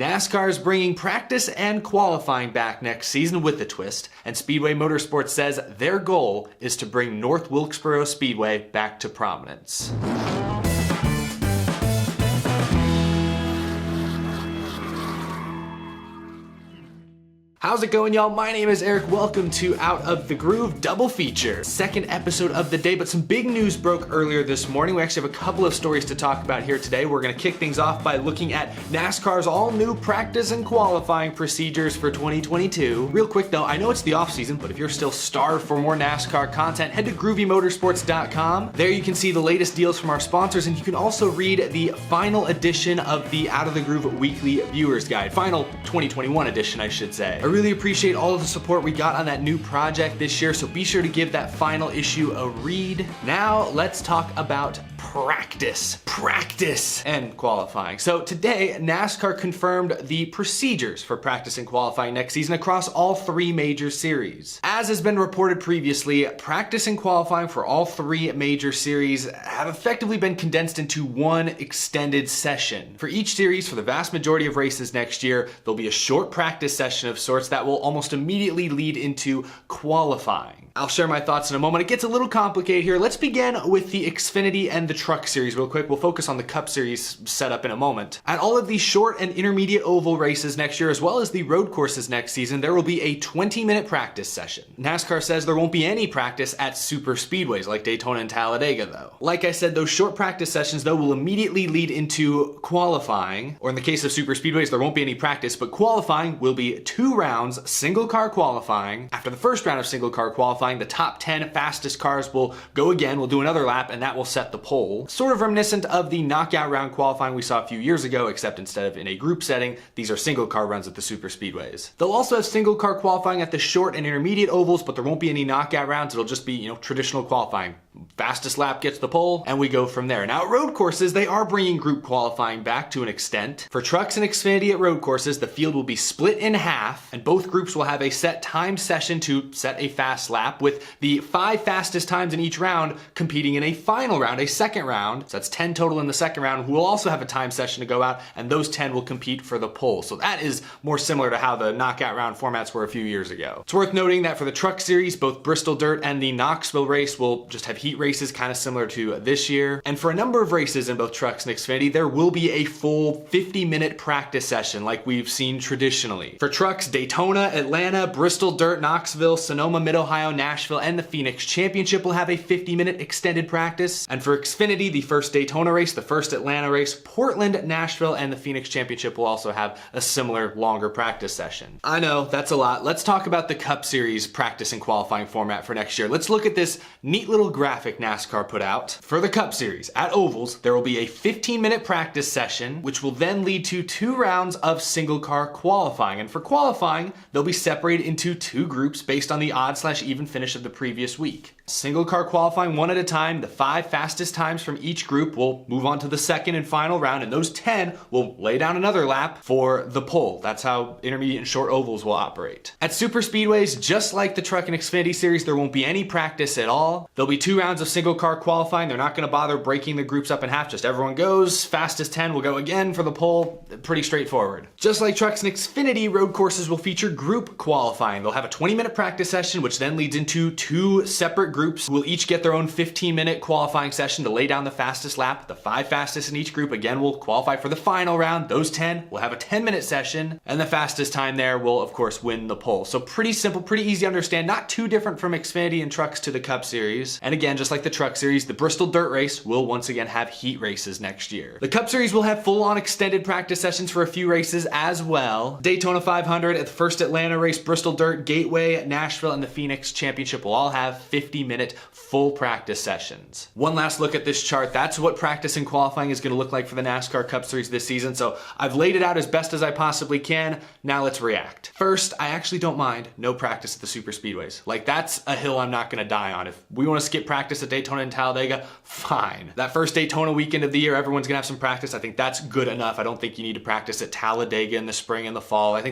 NASCAR is bringing practice and qualifying back next season with a twist, and Speedway Motorsports says their goal is to bring North Wilkesboro Speedway back to prominence. How's it going, y'all? My name is Eric. Welcome to Out of the Groove double feature. Second episode of the day, but some big news broke earlier this morning. We actually have a couple of stories to talk about here today. We're gonna kick things off by looking at NASCAR's all new practice and qualifying procedures for 2022. Real quick though, I know it's the off season, but if you're still starved for more NASCAR content, head to groovymotorsports.com. There you can see the latest deals from our sponsors, and you can also read the final edition of the Out of the Groove Weekly Viewers Guide. Final 2021 edition, I should say. I really appreciate all of the support we got on that new project this year, so be sure to give that final issue a read. Now let's talk about practice and qualifying. So today, NASCAR confirmed the procedures for practice and qualifying next season across all three major series. As has been reported previously, practice and qualifying for all three major series have effectively been condensed into one extended session. For each series, for the vast majority of races next year, there'll be a short practice session of sorts that will almost immediately lead into qualifying. I'll share my thoughts in a moment. It gets a little complicated here. Let's begin with the Xfinity and the Truck Series real quick. We'll focus on the Cup Series setup in a moment. At all of these short and intermediate oval races next year, as well as the road courses next season, there will be a 20-minute practice session. NASCAR says there won't be any practice at super speedways like Daytona and Talladega though. Like I said, those short practice sessions though will immediately lead into qualifying, or in the case of super speedways, there won't be any practice, but qualifying will be 2 rounds, single car qualifying. After the first round of single car qualifying, the top 10 fastest cars will go again, we'll do another lap, and that will set the pole. Sort of reminiscent of the knockout round qualifying we saw a few years ago, except instead of in a group setting, these are single car runs at the super speedways. They'll also have single car qualifying at the short and intermediate ovals, but there won't be any knockout rounds. It'll just be, traditional qualifying. Fastest lap gets the pole, and we go from there. Now at road courses, they are bringing group qualifying back to an extent. For trucks and Xfinity at road courses, the field will be split in half, and both groups will have a set time session to set a fast lap, with the 5 fastest times in each round competing in a final round, a second round. So that's 10 total in the second round, who will also have a time session to go out, and those 10 will compete for the pole. So that is more similar to how the knockout round formats were a few years ago. It's worth noting that for the truck series, both Bristol Dirt and the Knoxville race will just have heat races kind of similar to this year. And for a number of races in both trucks and Xfinity, there will be a full 50-minute practice session like we've seen traditionally. For trucks, Daytona, Atlanta, Bristol Dirt, Knoxville, Sonoma, Mid-Ohio, Nashville, and the Phoenix Championship will have a 50-minute extended practice. And for Xfinity, the first Daytona race, the first Atlanta race, Portland, Nashville, and the Phoenix Championship will also have a similar longer practice session. I know, that's a lot. Let's talk about the Cup Series practice and qualifying format for next year. Let's look at this neat little graphic NASCAR put out. For the Cup Series, at ovals, there will be a 15-minute practice session, which will then lead to 2 rounds of single car qualifying. And for qualifying, they'll be separated into 2 groups based on the odd/even finish of the previous week. Single car qualifying one at a time, the 5 fastest times from each group will move on to the second and final round, and those 10 will lay down another lap for the pole. That's how intermediate and short ovals will operate. At super speedways, just like the Truck and Xfinity series, there won't be any practice at all. There'll be 2 rounds of single car qualifying. They're not going to bother breaking the groups up in half, just everyone goes, fastest 10 will go again for the pole. Pretty straightforward. Just like trucks and Xfinity, road courses will feature group qualifying. They'll have a 20-minute practice session, which then leads into 2 separate groups who will each get their own 15-minute qualifying session to lay down the fastest lap. The 5 fastest in each group, again, will qualify for the final round. Those 10 will have a 10-minute session, and the fastest time there will, of course, win the pole. So pretty simple, pretty easy to understand, not too different from Xfinity and trucks to the Cup Series. And again, just like the Truck Series, the Bristol Dirt Race will once again have heat races next year. The Cup Series will have full-on extended practice sessions for a few races as well. Daytona 500, at the first Atlanta race, Bristol Dirt, Gateway, Nashville, and the Phoenix Championship will all have 50-minute full practice sessions. One last look at this chart. That's what practice and qualifying is going to look like for the NASCAR Cup Series this season. So I've laid it out as best as I possibly can. Now let's react. First, I actually don't mind no practice at the super speedways. Like, that's a hill I'm not going to die on. If we want to skip practice at Daytona and Talladega, fine. That first Daytona weekend of the year, everyone's going to have some practice. I think that's good enough. I don't think you need to practice at Talladega in the spring and the fall. I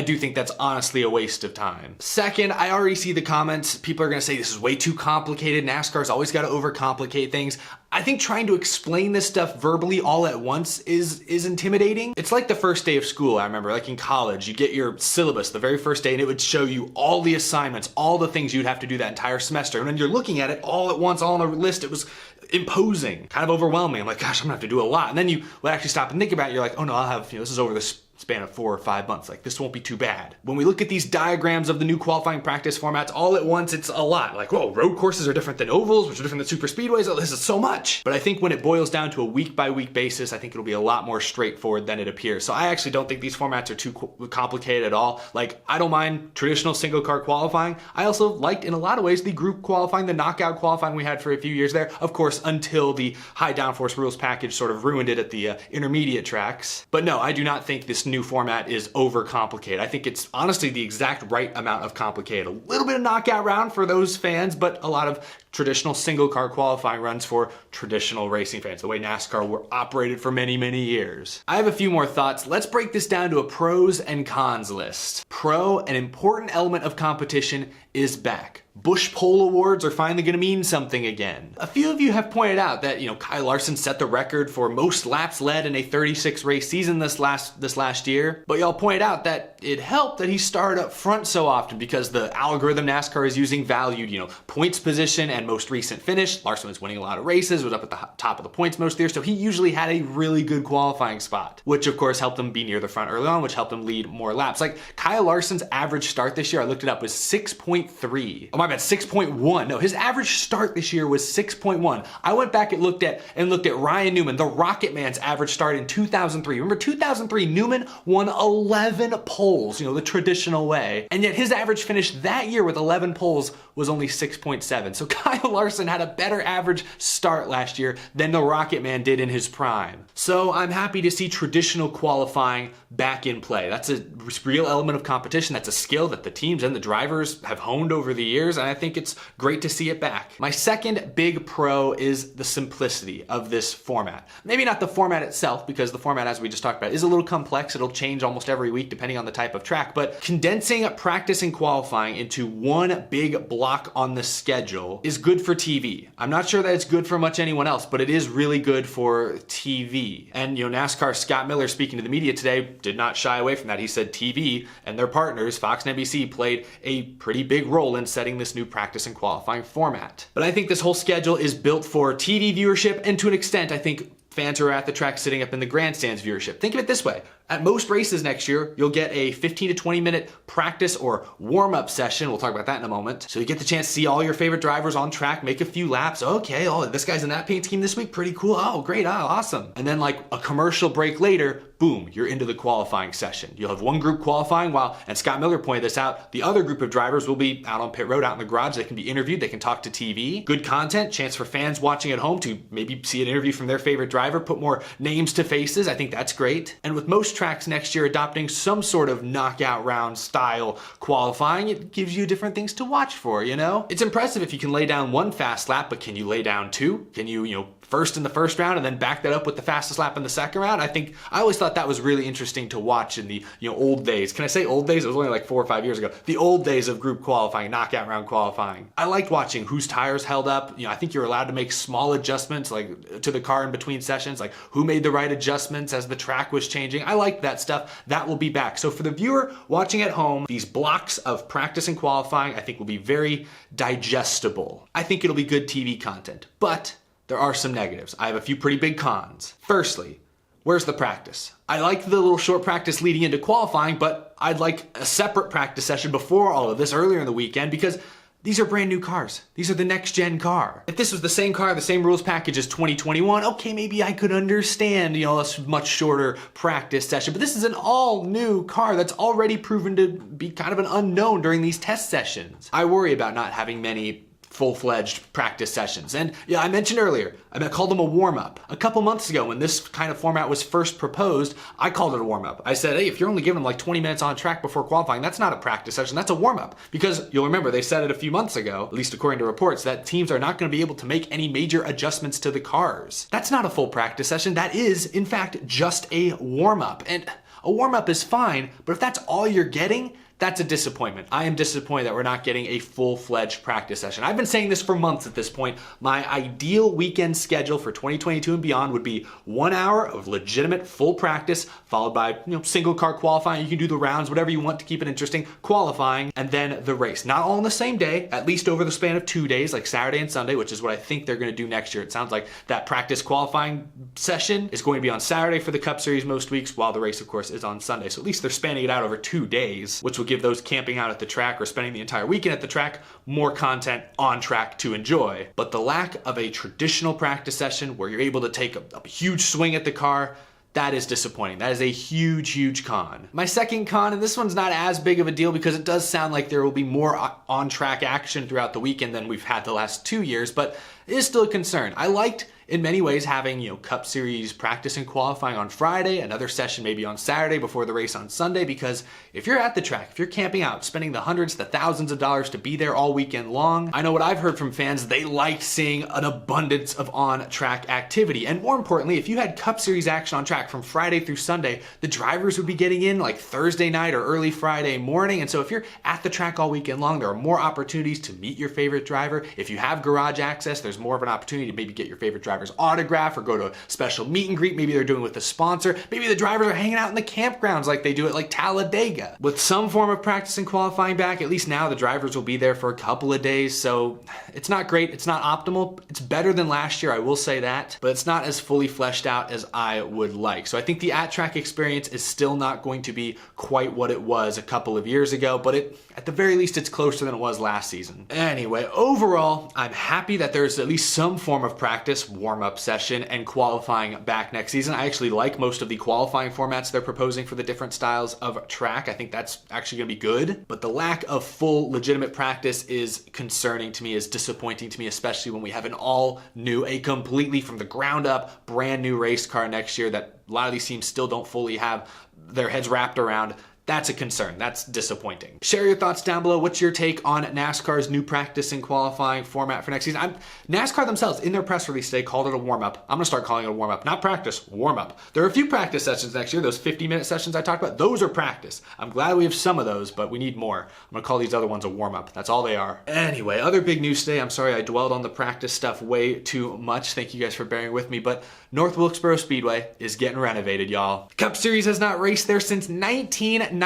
do think that's honestly a waste of time. Second, I already see the comments. People are going to say this is way too complicated. NASCAR's always got to overcomplicate things. I think trying to explain this stuff verbally all at once is intimidating. It's like the first day of school. I remember, like in college, you get your syllabus the very first day and it would show you all the assignments, all the things you'd have to do that entire semester. And when you're looking at it all at once, all on a list, it was imposing, kind of overwhelming. I'm like, gosh, I'm gonna have to do a lot. And then you would actually stop and think about it. You're like, oh no, I'll have, this is over this span of 4 or 5 months. Like, this won't be too bad. When we look at these diagrams of the new qualifying practice formats all at once, it's a lot. Like, whoa, road courses are different than ovals, which are different than super speedways. Oh, this is so much. But I think when it boils down to a week by week basis, I think it'll be a lot more straightforward than it appears. So I actually don't think these formats are too complicated at all. Like, I don't mind traditional single car qualifying. I also liked, in a lot of ways, the group qualifying, the knockout qualifying we had for a few years there. Of course, until the high downforce rules package sort of ruined it at the intermediate tracks. But no, I do not think this new format is overcomplicated. I think it's honestly the exact right amount of complicated. A little bit of knockout round for those fans, but a lot of traditional single car qualifying runs for traditional racing fans, the way NASCAR were operated for many, many years. I have a few more thoughts. Let's break this down to a pros and cons list. Pro, an important element of competition, is back. Bush Pole Awards are finally going to mean something again. A few of you have pointed out that, Kyle Larson set the record for most laps led in a 36 race season this last year, but y'all pointed out that it helped that he started up front so often because the algorithm NASCAR is using valued, points position and most recent finish. Larson was winning a lot of races, was up at the top of the points most years, so he usually had a really good qualifying spot, which of course helped him be near the front early on, which helped him lead more laps. Like Kyle Larson's average start this year, I looked it up, was 6.3. Oh my bad, 6.1. No, his average start this year was 6.1. I went back and looked at Ryan Newman, the Rocket Man's average start in 2003. Remember 2003, Newman won 11 poles, the traditional way. And yet his average finish that year with 11 poles was only 6.7. So Kyle Larson had a better average start last year than the Rocket Man did in his prime. So I'm happy to see traditional qualifying back in play. That's a real element of competition. That's a skill that the teams and the drivers have honed over the years, and I think it's great to see it back. My second big pro is the simplicity of this format. Maybe not the format itself, because the format, as we just talked about, is a little complex. It'll change almost every week depending on the type of track, but condensing practice and qualifying into one big block on the schedule is good for TV. I'm not sure that it's good for much anyone else, but it is really good for TV. And NASCAR Scott Miller, speaking to the media today, did not shy away from that. He said TV and their partners, Fox and NBC, played a pretty big role in setting this new practice and qualifying format. But I think this whole schedule is built for TV viewership, and to an extent, I think fans who are at the track sitting up in the grandstands viewership. Think of it this way. At most races next year, you'll get a 15 to 20 minute practice or warm-up session. We'll talk about that in a moment. So you get the chance to see all your favorite drivers on track, make a few laps. Okay, this guy's in that paint scheme this week. Pretty cool. Oh, great. Oh, awesome. And then like a commercial break later, boom, you're into the qualifying session. You'll have one group qualifying and Scott Miller pointed this out, the other group of drivers will be out on pit road, out in the garage. They can be interviewed. They can talk to TV. Good content, chance for fans watching at home to maybe see an interview from their favorite driver, put more names to faces. I think that's great. And with most tracks next year adopting some sort of knockout round style qualifying, it gives you different things to watch for, It's impressive if you can lay down one fast lap, but can you lay down two? Can you, first in the first round and then back that up with the fastest lap in the second round? I always thought that was really interesting to watch in the old days. Can I say old days? It was only like 4 or 5 years ago. The old days of group qualifying, knockout round qualifying. I liked watching whose tires held up. I think you're allowed to make small adjustments like to the car in between sessions, like who made the right adjustments as the track was changing. I liked that stuff. That will be back. So for the viewer watching at home, these blocks of practice and qualifying I think will be very digestible. I think it'll be good TV content, but there are some negatives. I have a few pretty big cons. Firstly, where's the practice? I like the little short practice leading into qualifying, but I'd like a separate practice session before all of this earlier in the weekend because these are brand new cars. These are the next gen car. If this was the same car, the same rules package as 2021, okay, maybe I could understand, a much shorter practice session, but this is an all new car that's already proven to be kind of an unknown during these test sessions. I worry about not having many full-fledged practice sessions. And I mentioned earlier, I called them a warm-up. A couple months ago when this kind of format was first proposed, I called it a warm-up. I said, hey, if you're only giving them like 20 minutes on track before qualifying, that's not a practice session, that's a warm-up. Because you'll remember they said it a few months ago, at least according to reports, that teams are not going to be able to make any major adjustments to the cars. That's not a full practice session, that is, in fact, just a warm-up. And a warm-up is fine, but if that's all you're getting, That's a disappointment. I am disappointed that we're not getting a full-fledged practice session. I've been saying this for months at this point. My ideal weekend schedule for 2022 and beyond would be 1 hour of legitimate full practice, followed by single car qualifying. You can do the rounds, whatever you want to keep it interesting, qualifying, and then the race. Not all on the same day, at least over the span of 2 days, like Saturday and Sunday, which is what I think they're going to do next year. It sounds like that practice qualifying session is going to be on Saturday for the Cup Series most weeks, while the race, of course, is on Sunday. So at least they're spanning it out over 2 days, which will give those camping out at the track or spending the entire weekend at the track more content on track to enjoy. But the lack of a traditional practice session where you're able to take a huge swing at the car, that is disappointing. That is a huge, huge con. My second con, and this one's not as big of a deal because it does sound like there will be more on-track action throughout the weekend than we've had the last 2 years, but it is still a concern. I liked, in many ways, having Cup Series practice and qualifying on Friday, another session maybe on Saturday before the race on Sunday, because if you're at the track, if you're camping out, spending the hundreds, the thousands of dollars to be there all weekend long, I know what I've heard from fans, they liked seeing an abundance of on-track activity. And more importantly, if you had Cup Series action on track from Friday through Sunday, the drivers would be getting in like Thursday night or early Friday morning. And so if you're at the track all weekend long, there are more opportunities to meet your favorite driver. If you have garage access, there's more of an opportunity to maybe get your favorite driver's autograph or go to a special meet and greet. Maybe they're doing it with a sponsor. Maybe the drivers are hanging out in the campgrounds like they do at like Talladega. With some form of practice and qualifying back, at least now the drivers will be there for a couple of days. So it's not great. It's not optimal. It's better than last year, I will say that, but it's not as fully fleshed out as I would like. So I think the at-track experience is still not going to be quite what it was a couple of years ago, but at the very least, it's closer than it was last season. Anyway, overall, I'm happy that there's at least some form of practice, warm-up session, and qualifying back next season. I actually like most of the qualifying formats they're proposing for the different styles of track. I think that's actually gonna be good, but the lack of full legitimate practice is concerning to me, is disappointing to me, especially when we have an all new, a completely from the ground up, brand new race car next year that a lot of these teams still don't fully have their heads wrapped around. That's a concern. That's disappointing. Share your thoughts down below. What's your take on NASCAR's new practice and qualifying format for next season? NASCAR themselves, in their press release today, called it a warm-up. I'm gonna start calling it a warm-up. Not practice, warm-up. There are a few practice sessions next year. Those 50-minute sessions I talked about, those are practice. I'm glad we have some of those, but we need more. I'm gonna call these other ones a warm-up. That's all they are. Anyway, other big news today. I'm sorry I dwelled on the practice stuff way too much. Thank you guys for bearing with me, but North Wilkesboro Speedway is getting renovated, y'all. Cup Series has not raced there since 1996.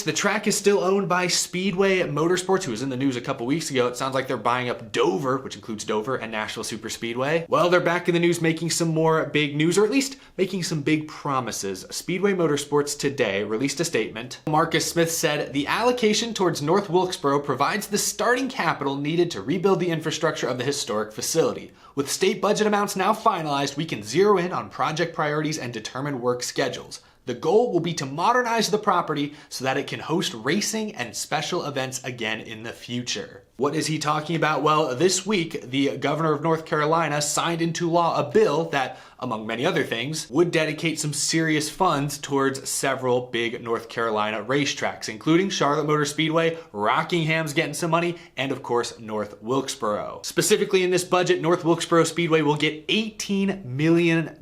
The track is still owned by Speedway Motorsports, who was in the news a couple weeks ago. It sounds like they're buying up Dover, which includes Dover and Nashville Super Speedway. Well, they're back in the news making some more big news, or at least making some big promises. Speedway Motorsports today released a statement. Marcus Smith said, "The allocation towards North Wilkesboro provides the starting capital needed to rebuild the infrastructure of the historic facility. With state budget amounts now finalized, we can zero in on project priorities and determine work schedules. The goal will be to modernize the property so that it can host racing and special events again in the future." What is he talking about? Well, this week, the governor of North Carolina signed into law a bill that, among many other things, would dedicate some serious funds towards several big North Carolina racetracks, including Charlotte Motor Speedway, Rockingham's getting some money, and of course, North Wilkesboro. Specifically in this budget, North Wilkesboro Speedway will get $18 million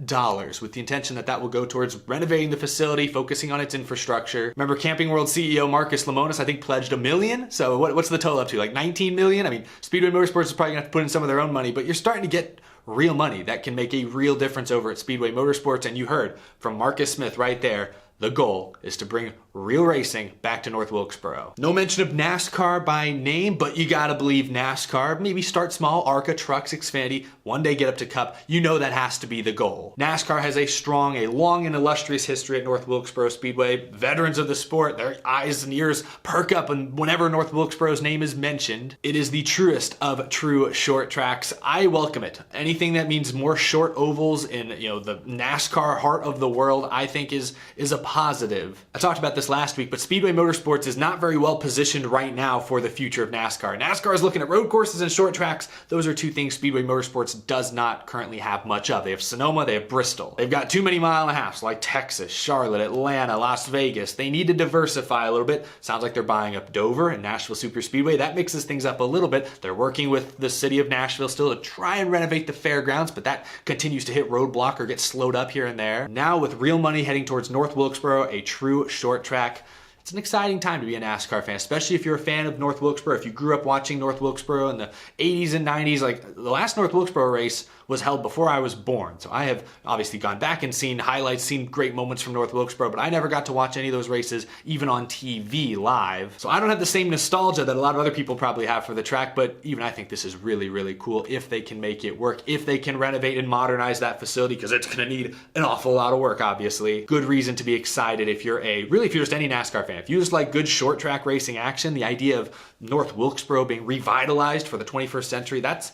with the intention that that will go towards renovating the facility, focusing on its infrastructure. Remember, Camping World CEO Marcus Lemonis, I think, pledged $1 million. So what's the total up to? Like 19 million? I mean, Speedway Motorsports is probably gonna have to put in some of their own money, but you're starting to get real money that can make a real difference over at Speedway Motorsports. And you heard from Marcus Smith right there, the goal is to bring real racing back to North Wilkesboro. No mention of NASCAR by name, but you gotta believe NASCAR. Maybe start small, ARCA, Trucks, Xfinity, one day get up to Cup. You know that has to be the goal. NASCAR has a long and illustrious history at North Wilkesboro Speedway. Veterans of the sport, their eyes and ears perk up and whenever North Wilkesboro's name is mentioned. It is the truest of true short tracks. I welcome it. Anything that means more short ovals in the NASCAR heart of the world, I think is a positive. I talked about this last week, but Speedway Motorsports is not very well positioned right now for the future of NASCAR. NASCAR is looking at road courses and short tracks. Those are two things Speedway Motorsports does not currently have much of. They have Sonoma, they have Bristol. They've got too many mile-and-a-halfs like Texas, Charlotte, Atlanta, Las Vegas. They need to diversify a little bit. Sounds like they're buying up Dover and Nashville Super Speedway. That mixes things up a little bit. They're working with the city of Nashville still to try and renovate the fairgrounds, but that continues to hit roadblock or get slowed up here and there. Now with real money heading towards North Wilkesboro, a true short track, it's an exciting time to be a NASCAR fan, especially if you're a fan of North Wilkesboro. If you grew up watching North Wilkesboro in the 80s and 90s, like the last North Wilkesboro race was held before I was born. So I have obviously gone back and seen highlights, seen great moments from North Wilkesboro, but I never got to watch any of those races, even on TV live. So I don't have the same nostalgia that a lot of other people probably have for the track, but even I think this is really, really cool if they can make it work, if they can renovate and modernize that facility, because it's gonna need an awful lot of work, obviously. Good reason to be excited if you're if you're just any NASCAR fan. If you just like good short track racing action, the idea of North Wilkesboro being revitalized for the 21st century, that's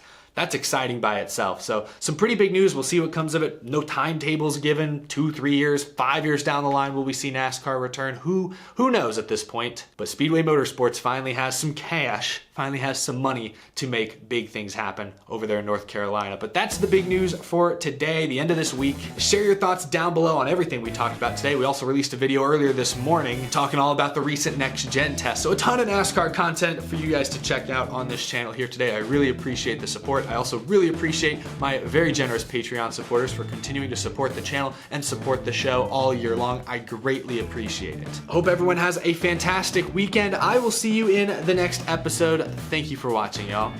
exciting by itself. So some pretty big news. We'll see what comes of it. No timetables given. 2, 3 years, 5 years down the line, will we see NASCAR return? Who knows at this point? But Speedway Motorsports finally has some cash, finally has some money to make big things happen over there in North Carolina. But that's the big news for today, the end of this week. Share your thoughts down below on everything we talked about today. We also released a video earlier this morning talking all about the recent next gen test. So a ton of NASCAR content for you guys to check out on this channel here today. I really appreciate the support. I also really appreciate my very generous Patreon supporters for continuing to support the channel and support the show all year long. I greatly appreciate it. I hope everyone has a fantastic weekend. I will see you in the next episode. Thank you for watching, y'all.